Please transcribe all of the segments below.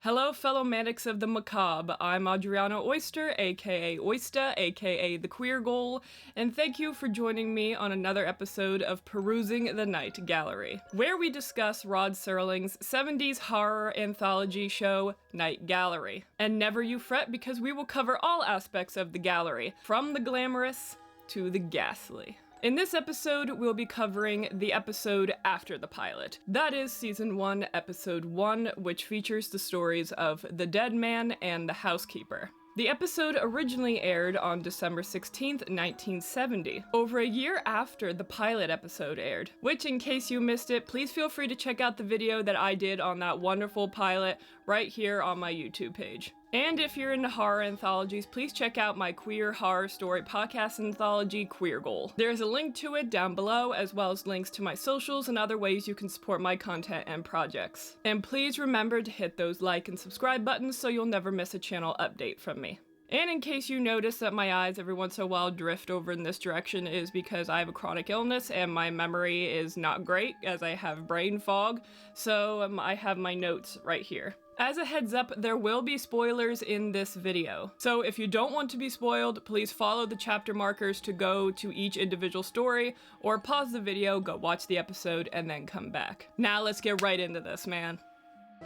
Hello, fellow manics of the macabre. I'm Adriana Oyster, aka Oysta, aka the Queer Goal, and thank you for joining me on another episode of Perusing the Night Gallery, where we discuss Rod Serling's 70s horror anthology show, Night Gallery. And never you fret, because we will cover all aspects of the gallery, from the glamorous to the ghastly. In this episode, we'll be covering the episode after the pilot. That is Season 1, Episode 1, which features the stories of the Dead Man and the Housekeeper. The episode originally aired on December 16th, 1970, over a year after the pilot episode aired, which, in case you missed it, please feel free to check out the video that I did on that wonderful pilot right here on my YouTube page. And if you're into horror anthologies, please check out my queer horror story podcast anthology, Queer Goal. There's a link to it down below, as well as links to my socials and other ways you can support my content and projects. And please remember to hit those like and subscribe buttons so you'll never miss a channel update from me. And in case you notice that my eyes every once in a while drift over in this direction, is because I have a chronic illness and my memory is not great, as I have brain fog, so I have my notes right here. As a heads up, there will be spoilers in this video. So if you don't want to be spoiled, please follow the chapter markers to go to each individual story, or pause the video, go watch the episode, and then come back. Now let's get right into this, man.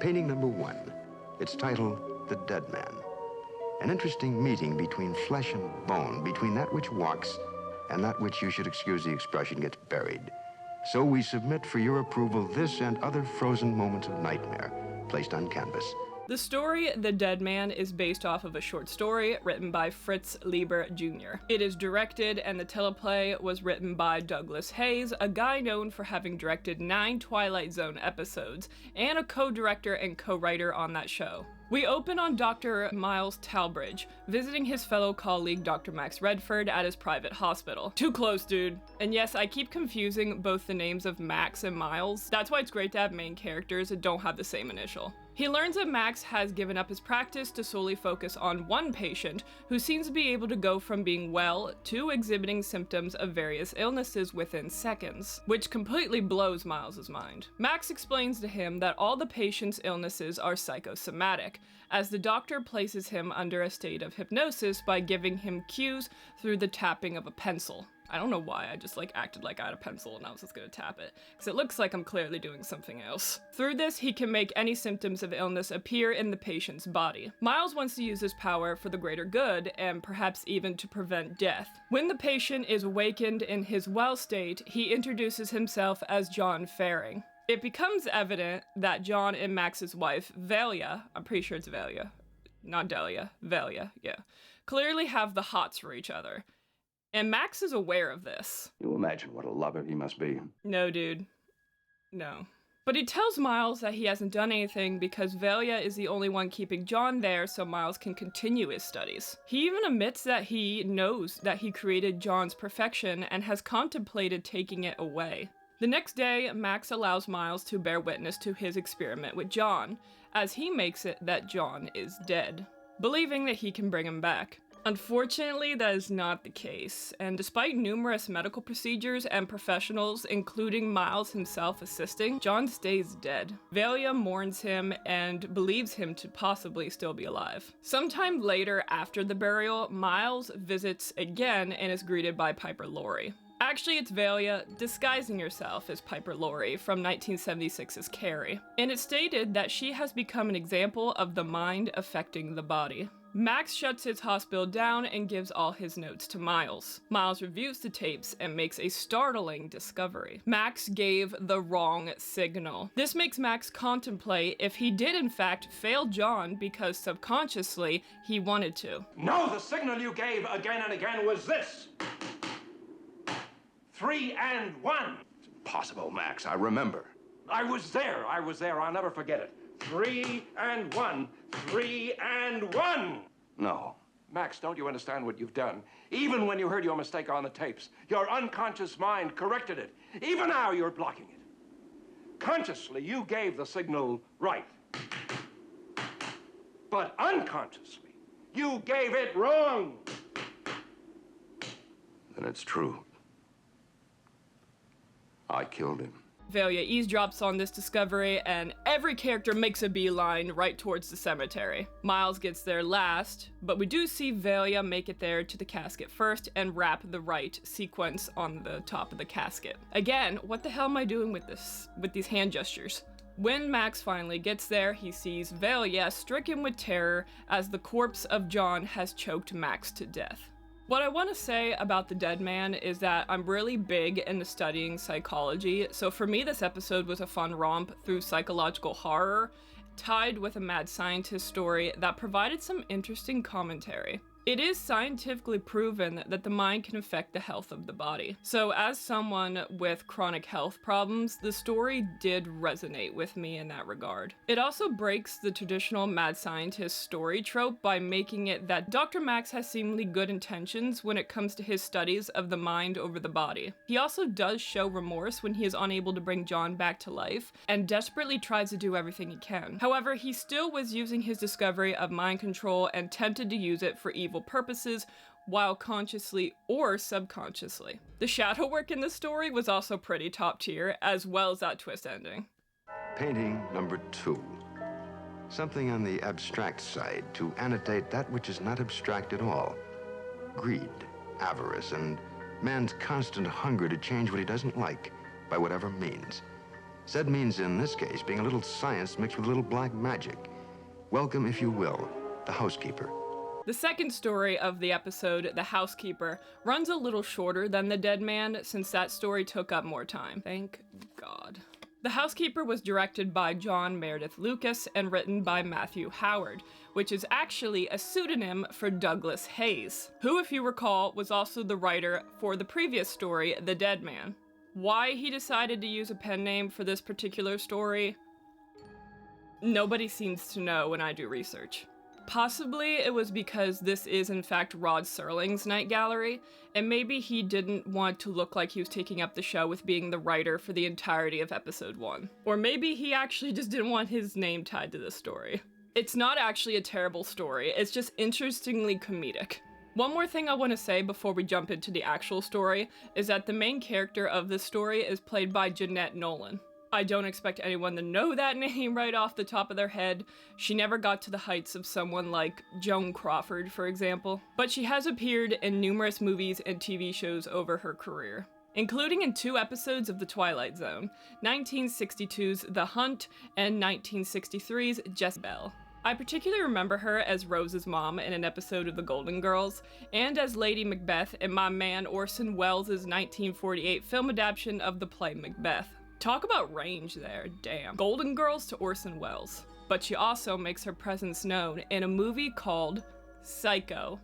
Painting number 1. Its title, The Dead Man. An interesting meeting between flesh and bone, between that which walks and that which, you should excuse the expression, gets buried. So we submit for your approval this and other frozen moments of nightmare, placed on canvas. The story, The Dead Man, is based off of a short story written by Fritz Leiber Jr. It is directed, and the teleplay was written by Douglas Hayes, a guy known for having directed 9 Twilight Zone episodes, and a co-director and co-writer on that show. We open on Dr. Miles Talbridge, visiting his fellow colleague Dr. Max Redford at his private hospital. Too close, dude. And yes, I keep confusing both the names of Max and Miles. That's why it's great to have main characters that don't have the same initial. He learns that Max has given up his practice to solely focus on one patient who seems to be able to go from being well to exhibiting symptoms of various illnesses within seconds, which completely blows Miles's mind. Max explains to him that all the patient's illnesses are psychosomatic, as the doctor places him under a state of hypnosis by giving him cues through the tapping of a pencil. I don't know why, I just acted like I had a pencil and I was just gonna tap it, because it looks like I'm clearly doing something else. Through this, he can make any symptoms of illness appear in the patient's body. Miles wants to use his power for the greater good, and perhaps even to prevent death. When the patient is awakened in his well state, he introduces himself as John Faring. It becomes evident that John and Max's wife, Velia, I'm pretty sure it's Velia, not Delia, Velia, yeah, clearly have the hots for each other. And Max is aware of this. You imagine what a lover he must be. No, dude. No. But he tells Miles that he hasn't done anything because Velia is the only one keeping John there so Miles can continue his studies. He even admits that he knows that he created John's perfection and has contemplated taking it away. The next day, Max allows Miles to bear witness to his experiment with John, as he makes it that John is dead, believing that he can bring him back. Unfortunately, that is not the case, and despite numerous medical procedures and professionals, including Miles himself assisting, John stays dead. Velia mourns him and believes him to possibly still be alive. Sometime later after the burial, Miles visits again and is greeted by Piper Laurie. Actually, it's Velia disguising herself as Piper Laurie from 1976's Carrie, and it's stated that she has become an example of the mind affecting the body. Max shuts his hospital down and gives all his notes to Miles. Miles reviews the tapes and makes a startling discovery. Max gave the wrong signal. This makes Max contemplate if he did in fact fail John because subconsciously he wanted to. No, the signal you gave again and again was this. 3 and 1. It's impossible, Max. I remember. I was there. I'll never forget it. 3 and 1. 3 and 1. No. Max, don't you understand what you've done? Even when you heard your mistake on the tapes, your unconscious mind corrected it. Even now, you're blocking it. Consciously, you gave the signal right. But unconsciously, you gave it wrong. Then it's true. I killed him. Velia eavesdrops on this discovery, and every character makes a beeline right towards the cemetery. Miles gets there last, but we do see Velia make it there to the casket first and wrap the right sequence on the top of the casket. Again, what the hell am I doing with these hand gestures? When Max finally gets there, he sees Velia stricken with terror as the corpse of John has choked Max to death. What I want to say about the dead man is that I'm really big into studying psychology, so for me this episode was a fun romp through psychological horror, tied with a mad scientist story that provided some interesting commentary. It is scientifically proven that the mind can affect the health of the body. So as someone with chronic health problems, the story did resonate with me in that regard. It also breaks the traditional mad scientist story trope by making it that Dr. Max has seemingly good intentions when it comes to his studies of the mind over the body. He also does show remorse when he is unable to bring John back to life, and desperately tries to do everything he can. However, he still was using his discovery of mind control and tempted to use it for evil purposes, while consciously or subconsciously. The shadow work in the story was also pretty top tier, as well as that twist ending. Painting number 2. Something on the abstract side to annotate that which is not abstract at all. Greed, avarice, and man's constant hunger to change what he doesn't like by whatever means. Said means in this case being a little science mixed with a little black magic. Welcome, if you will, the Housekeeper. The second story of the episode, The Housekeeper, runs a little shorter than The Dead Man since that story took up more time. Thank God. The Housekeeper was directed by John Meredith Lucas and written by Matthew Howard, which is actually a pseudonym for Douglas Hayes, who, if you recall, was also the writer for the previous story, The Dead Man. Why he decided to use a pen name for this particular story? Nobody seems to know when I do research. Possibly it was because this is in fact Rod Serling's Night Gallery, and maybe he didn't want to look like he was taking up the show with being the writer for the entirety of episode 1. Or maybe he actually just didn't want his name tied to this story. It's not actually a terrible story, it's just interestingly comedic. One more thing I want to say before we jump into the actual story is that the main character of this story is played by Jeanette Nolan. I don't expect anyone to know that name right off the top of their head. She never got to the heights of someone like Joan Crawford, for example, but she has appeared in numerous movies and TV shows over her career, including in 2 episodes of The Twilight Zone, 1962's The Hunt and 1963's Jezebel. I particularly remember her as Rose's mom in an episode of The Golden Girls, and as Lady Macbeth in my man Orson Welles' 1948 film adaptation of the play Macbeth. Talk about range there, damn. Golden Girls to Orson Welles. But she also makes her presence known in a movie called Psycho.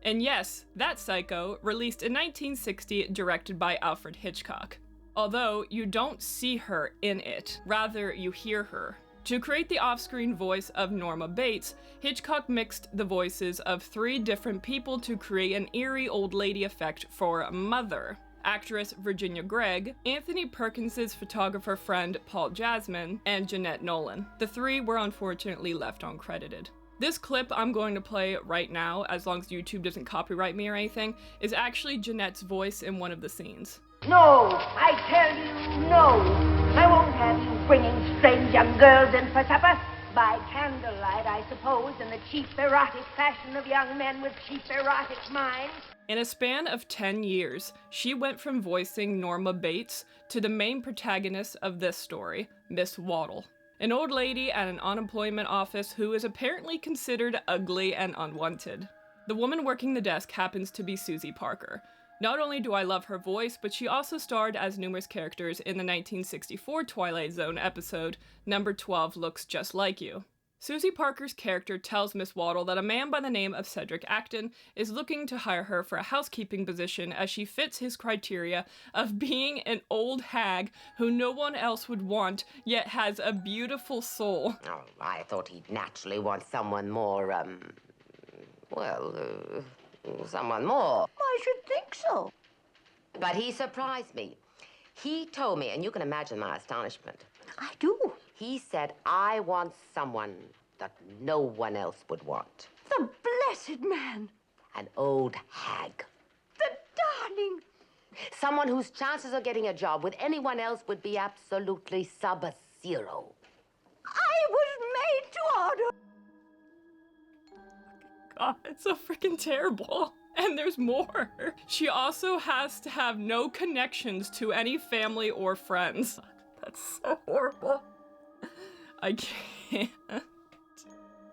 And yes, that Psycho, released in 1960, directed by Alfred Hitchcock. Although you don't see her in it, rather you hear her. To create the off-screen voice of Norma Bates, Hitchcock mixed the voices of 3 different people to create an eerie old lady effect for Mother. Actress Virginia Gregg, Anthony Perkins' photographer friend Paul Jasmine, and Jeanette Nolan. The 3 were unfortunately left uncredited. This clip I'm going to play right now, as long as YouTube doesn't copyright me or anything, is actually Jeanette's voice in one of the scenes. No, I tell you, no. I won't have you bringing strange young girls in for supper. By candlelight, I suppose, in the cheap erotic fashion of young men with cheap erotic minds. In a span of 10 years, she went from voicing Norma Bates to the main protagonist of this story, Miss Waddle, an old lady at an unemployment office who is apparently considered ugly and unwanted. The woman working the desk happens to be Susie Parker. Not only do I love her voice, but she also starred as numerous characters in the 1964 Twilight Zone episode, Number 12 Looks Just Like You. Susie Parker's character tells Miss Waddle that a man by the name of Cedric Acton is looking to hire her for a housekeeping position as she fits his criteria of being an old hag who no one else would want, yet has a beautiful soul. Oh, I thought he'd naturally want someone more, someone more. I should think so. But he surprised me. He told me, and you can imagine my astonishment. I do. He said, I want someone that no one else would want. The blessed man. An old hag. The darling. Someone whose chances of getting a job with anyone else would be absolutely sub-zero. I was made to order. God, it's so freaking terrible. And there's more. She also has to have no connections to any family or friends. That's so horrible. I can't.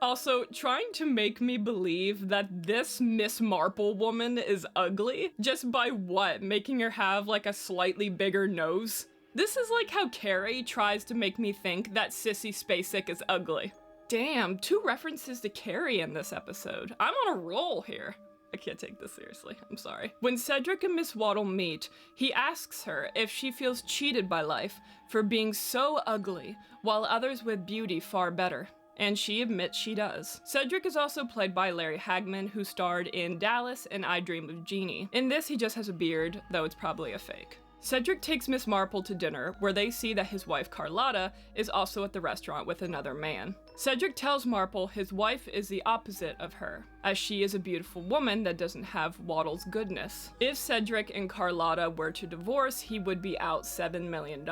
Also, trying to make me believe that this Miss Marple woman is ugly, just by what? Making her have like a slightly bigger nose? This is like how Carrie tries to make me think that Sissy Spacek is ugly. Damn, 2 references to Carrie in this episode. I'm on a roll here. I can't take this seriously, I'm sorry. When Cedric and Miss Waddle meet, he asks her if she feels cheated by life for being so ugly, while others with beauty far better. And she admits she does. Cedric is also played by Larry Hagman, who starred in Dallas and I Dream of Jeannie. In this, he just has a beard, though it's probably a fake. Cedric takes Miss Marple to dinner, where they see that his wife Carlotta is also at the restaurant with another man. Cedric tells Marple his wife is the opposite of her, as she is a beautiful woman that doesn't have Waddle's goodness. If Cedric and Carlotta were to divorce, he would be out $7 million.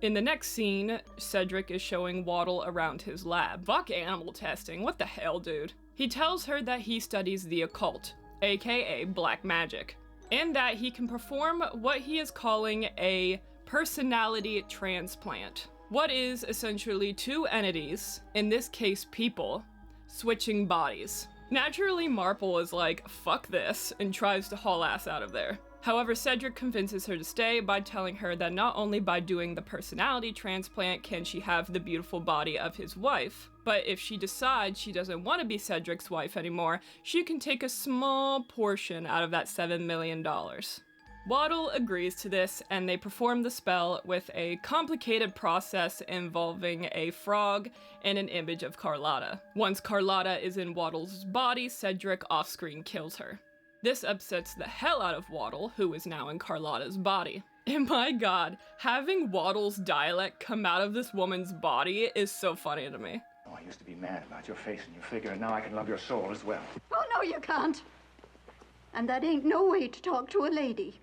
In the next scene, Cedric is showing Waddle around his lab. Fuck animal testing, what the hell, dude? He tells her that he studies the occult, aka black magic, and that he can perform what he is calling a personality transplant. What is essentially 2 entities, in this case people, switching bodies. Naturally, Marple is like, fuck this, and tries to haul ass out of there. However, Cedric convinces her to stay by telling her that not only by doing the personality transplant can she have the beautiful body of his wife, but if she decides she doesn't want to be Cedric's wife anymore, she can take a small portion out of that $7 million. Waddle agrees to this, and they perform the spell with a complicated process involving a frog and an image of Carlotta. Once Carlotta is in Waddle's body, Cedric off-screen kills her. This upsets the hell out of Waddle, who is now in Carlotta's body. And my god, having Waddle's dialect come out of this woman's body is so funny to me. Oh, I used to be mad about your face and your figure, and now I can love your soul as well. Oh, no, you can't. And that ain't no way to talk to a lady.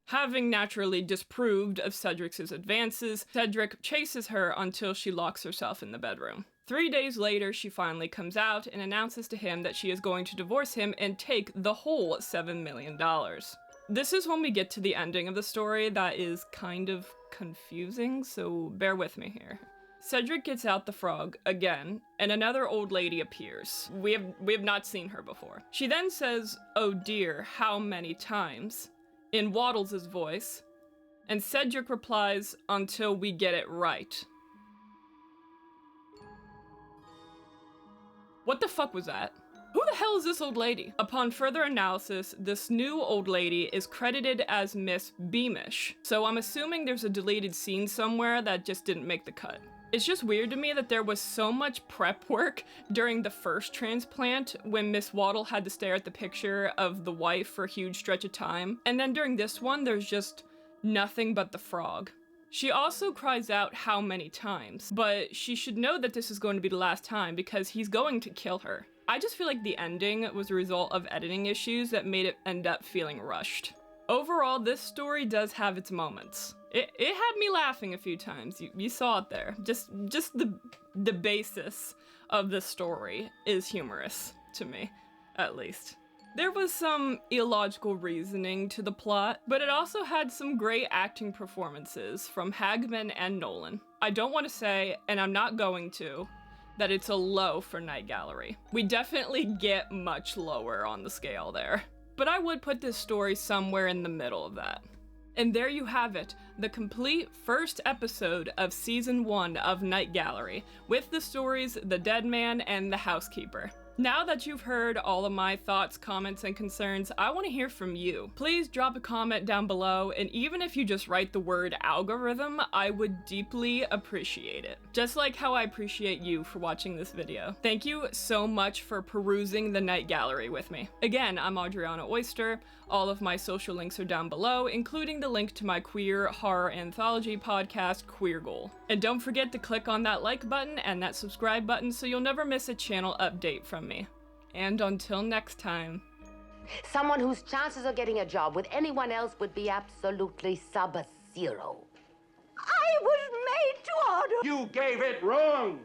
Having naturally disapproved of Cedric's advances, Cedric chases her until she locks herself in the bedroom. 3 days later, she finally comes out and announces to him that she is going to divorce him and take the whole $7 million. This is when we get to the ending of the story that is kind of confusing, so bear with me here. Cedric gets out the frog again, and another old lady appears. We have not seen her before. She then says, "Oh dear, how many times?" in Waddles' voice, and Cedric replies, "Until we get it right." What the fuck was that? Who the hell is this old lady? Upon further analysis, this new old lady is credited as Miss Beamish, so I'm assuming there's a deleted scene somewhere that just didn't make the cut. It's just weird to me that there was so much prep work during the first transplant when Miss Waddle had to stare at the picture of the wife for a huge stretch of time, and then during this one there's just nothing but the frog. She also cries out how many times, but she should know that this is going to be the last time because he's going to kill her. I just feel like the ending was a result of editing issues that made it end up feeling rushed. Overall, this story does have its moments. It had me laughing a few times. You saw it there. Just the basis of the story is humorous to me, at least. There was some illogical reasoning to the plot, but it also had some great acting performances from Hagman and Nolan. I don't want to say, and I'm not going to, that it's a low for Night Gallery. We definitely get much lower on the scale there. But I would put this story somewhere in the middle of that. And there you have it, the complete first episode of Season 1 of Night Gallery, with the stories The Dead Man and The Housekeeper. Now that you've heard all of my thoughts, comments, and concerns, I want to hear from you. Please drop a comment down below, and even if you just write the word algorithm, I would deeply appreciate it. Just like how I appreciate you for watching this video. Thank you so much for perusing the Night Gallery with me. Again, I'm Adriana Oyster. All of my social links are down below, including the link to my queer horror anthology podcast, Queer Goal. And don't forget to click on that like button and that subscribe button so you'll never miss a channel update from me. And until next time. Someone whose chances of getting a job with anyone else would be absolutely sub-zero. I was made to order. You gave it wrong.